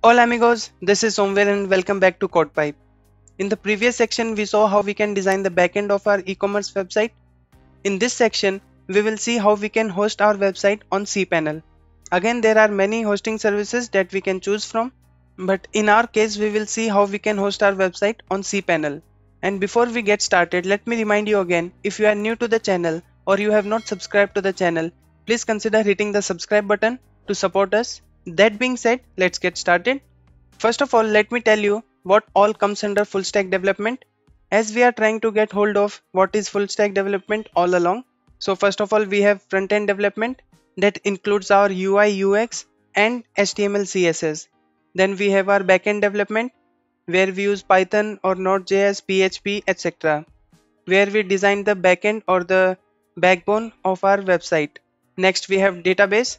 Hola amigos, this is Somver and welcome back to CodePipe. In the previous section, we saw how we can design the backend of our e-commerce website. In this section, we will see how we can host our website on cPanel. Again, there are many hosting services that we can choose from, but in our case, we will see how we can host our website on cPanel. And before we get started, let me remind you again, if you are new to the channel or you have not subscribed to the channel, please consider hitting the subscribe button to support us. That being said, let's get started. First of all, let me tell you what all comes under full stack development, as we are trying to get hold of what is full stack development all along. So first of all, we have front end development that includes our UI, UX and HTML, CSS. Then we have our backend development where we use Python or Node.js, PHP, etc., where we design the backend or the backbone of our website. Next, we have database.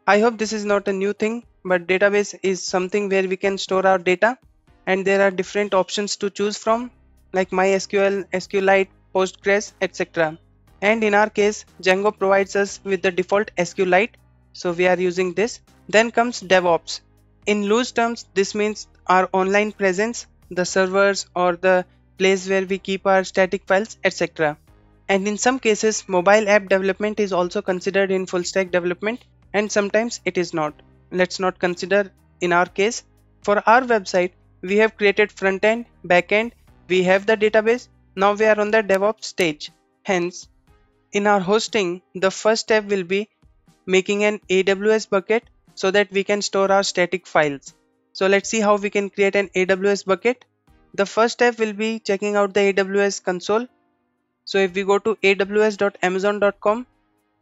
I hope this is not a new thing, but database is something where we can store our data, and there are different options to choose from like MySQL, SQLite, Postgres, etc. And in our case, Django provides us with the default SQLite, so we are using this. Then comes DevOps. In loose terms, this means our online presence, the servers or the place where we keep our static files, etc. And in some cases, mobile app development is also considered in full stack development, and sometimes it is not. Let's not consider in our case. For our website, we have created front end, back end, we have the database. Now we are on the DevOps stage. Hence, in our hosting, the first step will be making an AWS bucket so that we can store our static files. So let's see how we can create an AWS bucket. The first step will be checking out the AWS console. So if we go to aws.amazon.com,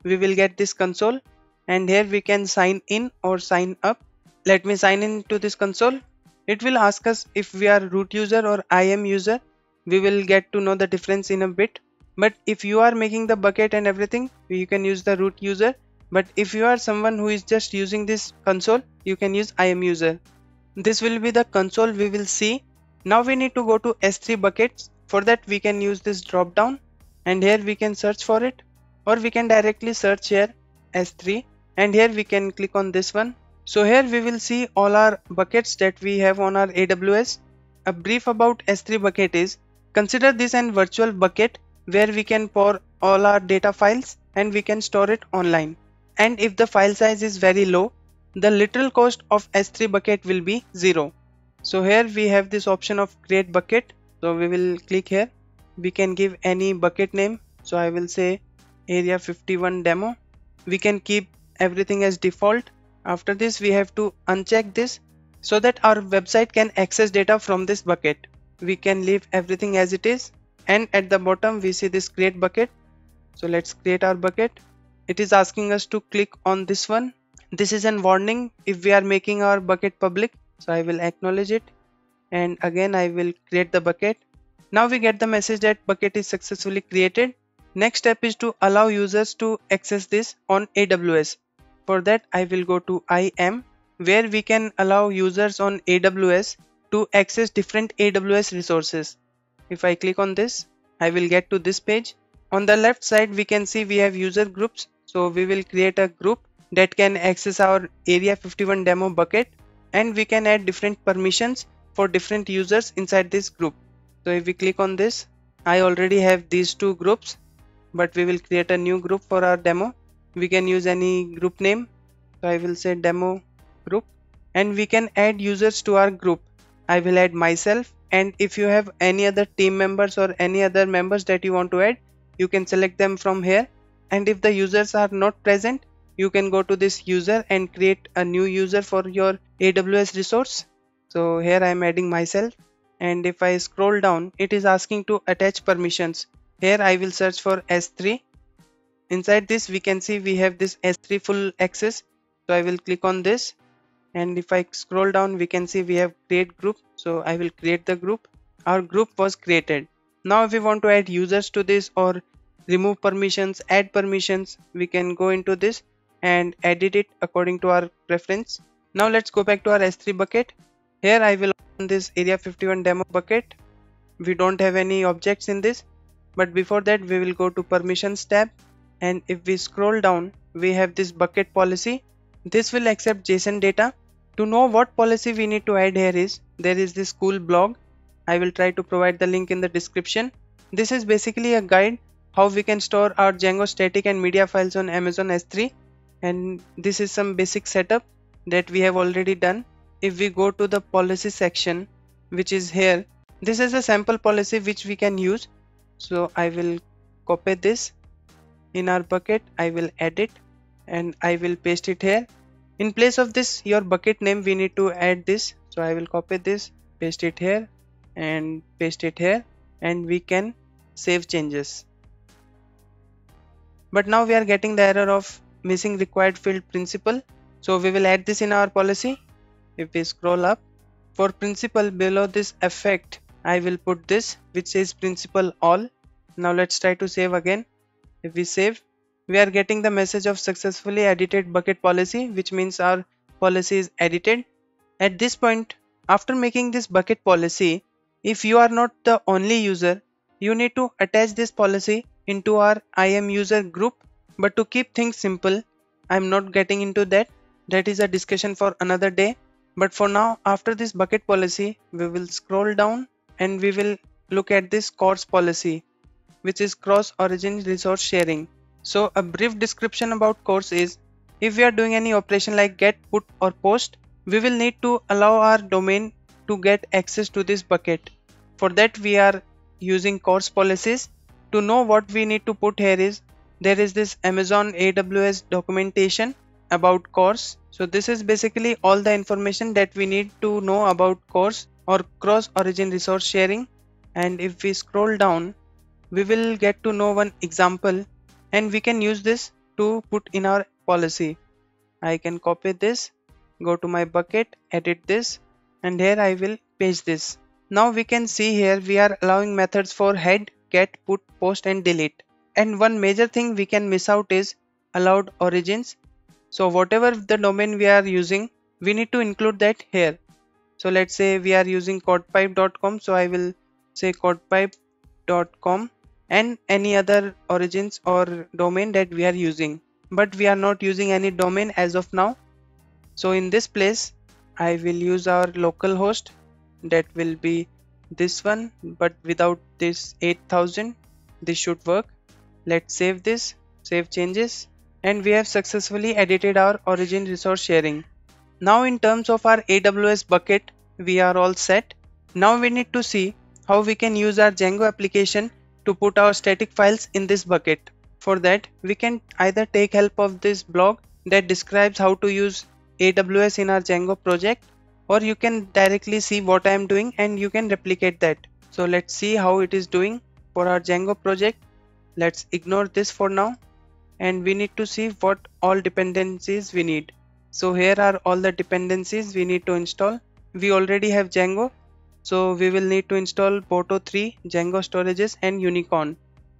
we will get this console, and here we can sign in or sign up. Let me sign in to this console. It will ask us if we are root user or IAM user. We will get to know the difference in a bit. But if you are making the bucket and everything, you can use the root user. But if you are someone who is just using this console, you can use IAM user. This will be the console we will see. Now we need to go to S3 buckets. For that we can use this drop down, and here we can search for it, or we can directly search here S3, and here we can click on this one. So here we will see all our buckets that we have on our AWS. A brief about S3 bucket is, consider this an virtual bucket where we can pour all our data files and we can store it online. And if the file size is very low, the literal cost of S3 bucket will be 0. So here we have this option of create bucket. So we will click here. We can give any bucket name. So I will say area 51 demo. We can keep everything as default. After this we have to uncheck this so that our website can access data from this bucket. We can leave everything as it is, and at the bottom we see this create bucket. So let's create our bucket. It is asking us to click on this one. This is a warning if we are making our bucket public. So I will acknowledge it, and again I will create the bucket. Now we get the message that bucket is successfully created. Next step is to allow users to access this on AWS. For that I will go to IAM, where we can allow users on AWS to access different AWS resources. If I click on this, I will get to this page. On the left side we can see we have user groups. So we will create a group that can access our area 51 demo bucket, and we can add different permissions for different users inside this group. So if we click on this, I already have these two groups, but we will create a new group for our demo. We can use any group name. So I will say demo group, and we can add users to our group. I will add myself, and if you have any other team members or any other members that you want to add, you can select them from here. And if the users are not present, you can go to this user and create a new user for your AWS resource. So here I am adding myself, and if I scroll down, it is asking to attach permissions. Here I will search for S3. Inside this we can see we have this S3 full access. So I will click on this, and if I scroll down we can see we have create group. So I will create the group. Our group was created. Now if we want to add users to this or remove permissions, add permissions, we can go into this and edit it according to our preference. Now let's go back to our S3 bucket. Here I will open this area 51 demo bucket. We don't have any objects in this, but before that we will go to permissions tab, and if we scroll down we have this bucket policy. This will accept JSON data. To know what policy we need to add here is, there is this cool blog. I will try to provide the link in the description. This is basically a guide how we can store our Django static and media files on Amazon S3, and this is some basic setup that we have already done. If we go to the policy section, which is here, this is a sample policy which we can use. So I will copy this in our bucket, I will add it and I will paste it here. In place of this your bucket name, we need to add this. So I will copy this, paste it here and paste it here, and we can save changes. But now we are getting the error of missing required field principal. So we will add this in our policy. If we scroll up, for principal below this effect, I will put this which says principal all. Now let's try to save again. If we save, we are getting the message of successfully edited bucket policy, which means our policy is edited. At this point, after making this bucket policy, if you are not the only user, you need to attach this policy into our IAM user group. But to keep things simple, I'm not getting into that. That is a discussion for another day. But for now, after this bucket policy, we will scroll down and we will look at this CORS policy, which is cross origin resource sharing. So a brief description about CORS is, if we are doing any operation like get, put or post, we will need to allow our domain to get access to this bucket. For that we are using CORS policies. To know what we need to put here is, there is this Amazon AWS documentation about CORS. So this is basically all the information that we need to know about CORS or cross origin resource sharing. And if we scroll down, we will get to know one example and we can use this to put in our policy. I can copy this, go to my bucket, edit this, and here I will paste this. Now we can see here we are allowing methods for head, get, put, post and delete. And one major thing we can miss out is allowed origins. So whatever the domain we are using, we need to include that here. So let's say we are using codepipe.com, so I will say codepipe.com and any other origins or domain that we are using. But we are not using any domain as of now. So in this place, I will use our local host, that will be this one, but without this 8000. This should work. Let's save this, save changes, and we have successfully edited our origin resource sharing. Now in terms of our AWS bucket, we are all set. Now we need to see how we can use our Django application to put our static files in this bucket. For that, we can either take help of this blog that describes how to use AWS in our Django project, or you can directly see what I am doing and you can replicate that. So let's see how it is doing for our Django project. Let's ignore this for now and we need to see what all dependencies we need. So here are all the dependencies we need to install. We already have Django, so we will need to install Boto3, Django storages and Unicorn.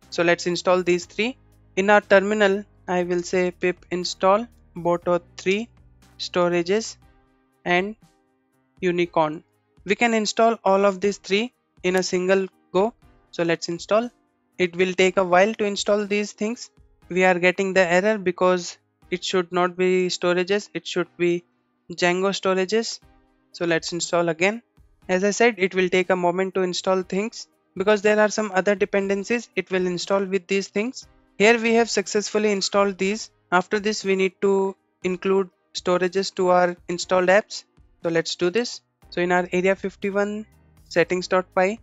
So let's install these three. In our terminal, I will say pip install Boto3 storages and Unicorn. We can install all of these three in a single go. So let's install. It will take a while to install these things. We are getting the error because it should not be storages, it should be Django storages. So let's install again. As I said, it will take a moment to install things because there are some other dependencies it will install with these things. Here we have successfully installed these. After this we need to include storages to our installed apps. So let's do this. So in our area 51 settings.py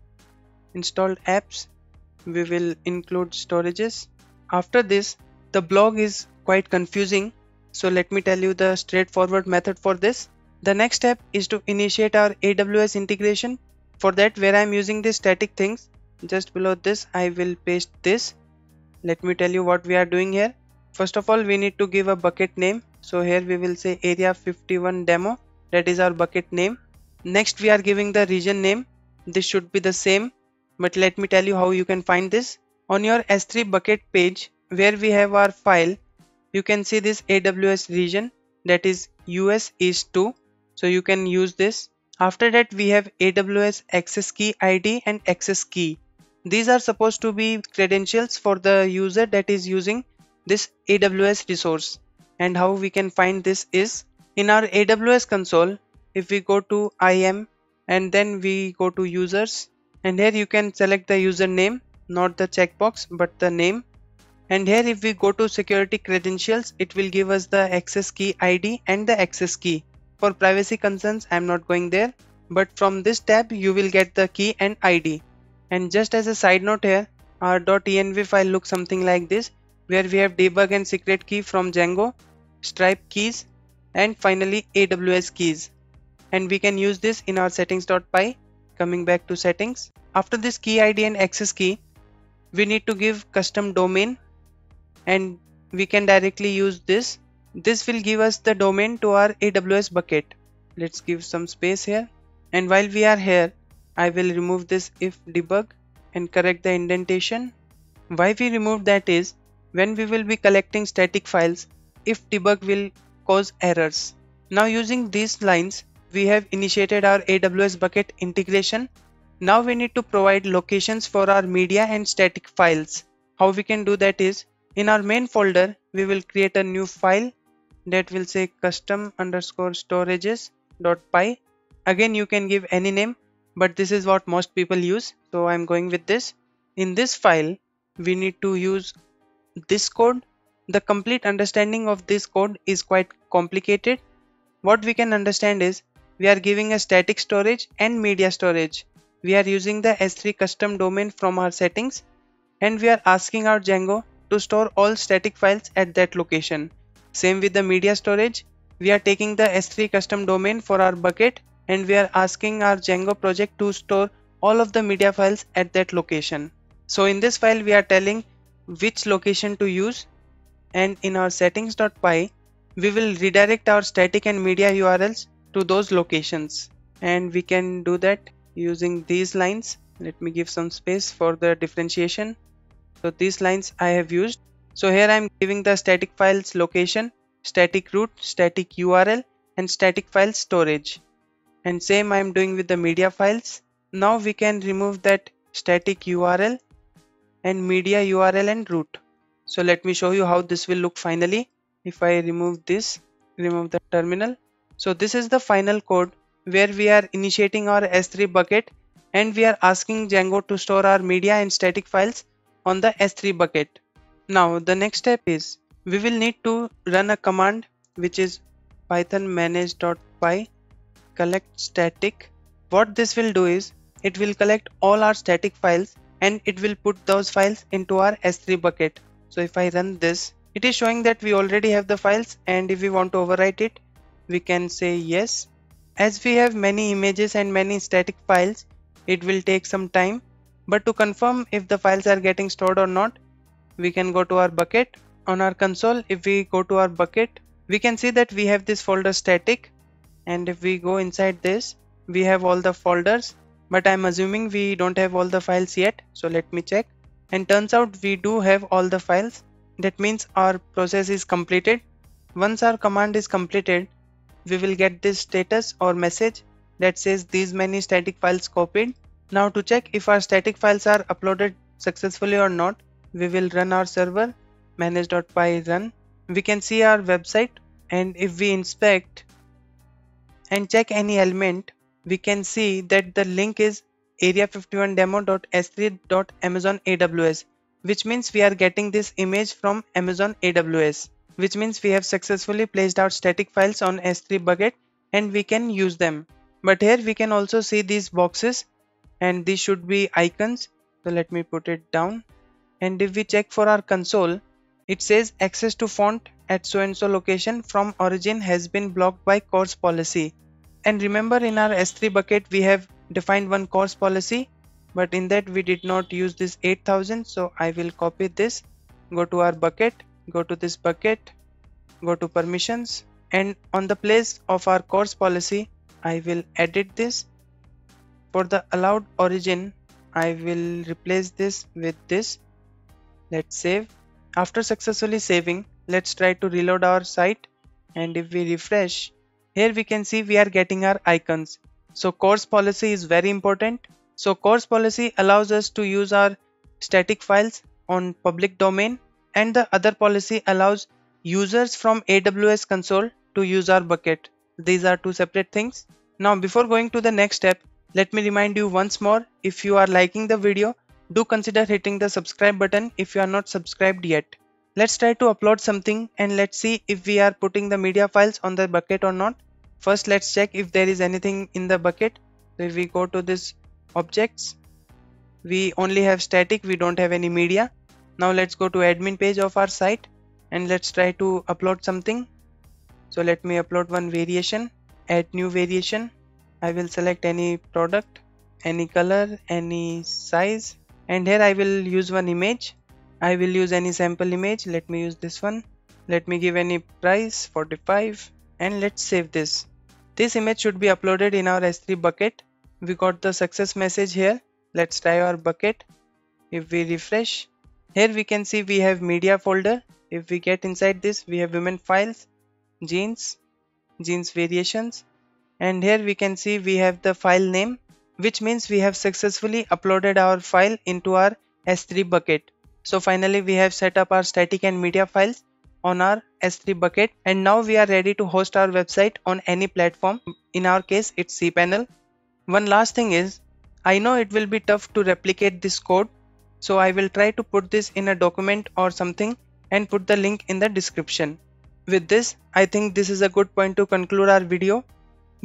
installed apps, we will include storages. After this, the blog is quite confusing, so let me tell you the straightforward method for this. The next step is to initiate our AWS integration. For that, where I am using these static things, just below this I will paste this. Let me tell you what we are doing here. First of all, we need to give a bucket name. So here we will say area 51 demo, that is our bucket name. Next we are giving the region name. This should be the same, but let me tell you how you can find this. On your S3 bucket page where we have our file, you can see this AWS region, that is US East 2. So you can use this. After that we have AWS access key ID and access key. These are supposed to be credentials for the user that is using this AWS resource. And how we can find this is, In our AWS console, if we go to IAM and then we go to users, and here you can select the username, not the checkbox but the name. And here if we go to security credentials, it will give us the access key ID and the access key. For privacy concerns, I'm not going there, but from this tab you will get the key and ID. And just as a side note here, our .env file looks something like this, where we have debug and secret key from Django, Stripe keys, and finally AWS keys. And we can use this in our settings.py. Coming back to settings, after this key ID and access key, we need to give custom domain, and we can directly use this. This will give us the domain to our AWS bucket. Let's give some space here. And while we are here, I will remove this if debug and correct the indentation. Why we remove that is, when we will be collecting static files, if debug will cause errors. Now using these lines, we have initiated our AWS bucket integration. Now we need to provide locations for our media and static files. How we can do that is, in our main folder, we will create a new file that will say custom_storages.py. Again, you can give any name, but this is what most people use, so I'm going with this. In this file, we need to use this code. The complete understanding of this code is quite complicated. What we can understand is, we are giving a static storage and media storage. We are using the S3 custom domain from our settings, and we are asking our Django to store all static files at that location. Same with the media storage, we are taking the S3 custom domain for our bucket, and we are asking our Django project to store all of the media files at that location. So in this file we are telling which location to use, and in our settings.py we will redirect our static and media URLs to those locations, and we can do that using these lines. Let me give some space for the differentiation. So these lines I have used. So here I am giving the static files location, static root, static URL, and static file storage. And same I am doing with the media files. Now we can remove that static URL and media URL and root. So let me show you how this will look finally. If I remove this, remove the terminal. So this is the final code where we are initiating our S3 bucket, and we are asking Django to store our media and static files on the S3 bucket. Now the next step is, we will need to run a command which is python manage.py collect static. What this will do is, it will collect all our static files and it will put those files into our S3 bucket. So if I run this, it is showing that we already have the files, and if we want to overwrite it, we can say yes. As we have many images and many static files, it will take some time, but to confirm if the files are getting stored or not, we can go to our bucket. On our console, if we go to our bucket, we can see that we have this folder static, and if we go inside this, we have all the folders, but I'm assuming we don't have all the files yet, so let me check. And turns out we do have all the files. That means our process is completed. Once our command is completed, we will get this status or message that says these many static files copied. Now to check if our static files are uploaded successfully or not, we will run our server manage.py run. We can see our website, and if we inspect and check any element, we can see that the link is area51demo.s3.amazon AWS, which means we are getting this image from Amazon AWS, which means we have successfully placed our static files on S3 bucket and we can use them. But here we can also see these boxes, and these should be icons. So let me put it down. And if we check for our console, it says access to font at so and so location from origin has been blocked by CORS policy. And remember, in our S3 bucket we have defined one CORS policy, but in that we did not use this 8000. So I will copy this, go to our bucket, go to this bucket, go to permissions, and on the place of our CORS policy I will edit this. For the allowed origin, I will replace this with this. Let's save. After successfully saving, let's try to reload our site, and if we refresh, here we can see we are getting our icons. So CORS policy is very important. So CORS policy allows us to use our static files on public domain, and the other policy allows users from AWS console to use our bucket. These are two separate things. Now before going to the next step, let me remind you once more, if you are liking the video, do consider hitting the subscribe button if you are not subscribed yet. Let's try to upload something and let's see if we are putting the media files on the bucket or not. First let's check if there is anything in the bucket. So if we go to this objects, we only have static, we don't have any media. Now let's go to admin page of our site and let's try to upload something. So let me upload one variation, add new variation. I will select any product, any color, any size, and here I will use one image. I will use any sample image. Let me use this one. Let me give any price 45 and let's save this. This image should be uploaded in our S3 bucket. We got the success message here. Let's try our bucket. If we refresh, here we can see we have media folder. If we get inside this, we have women files, jeans variations, and here we can see we have the file name, which means we have successfully uploaded our file into our S3 bucket. So finally we have set up our static and media files on our S3 bucket, and now we are ready to host our website on any platform. In our case it's cPanel. One last thing is, I know it will be tough to replicate this code, so I will try to put this in a document or something and put the link in the description. With this, I think this is a good point to conclude our video.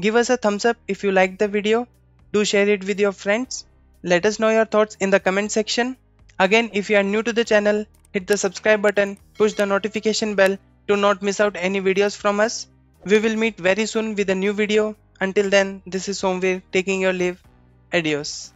Give us a thumbs up if you liked the video. Do share it with your friends. Let us know your thoughts in the comment section. Again, if you are new to the channel, hit the subscribe button, push the notification bell to not miss out any videos from us. We will meet very soon with a new video. Until then, this is Somveer taking your leave. Adios.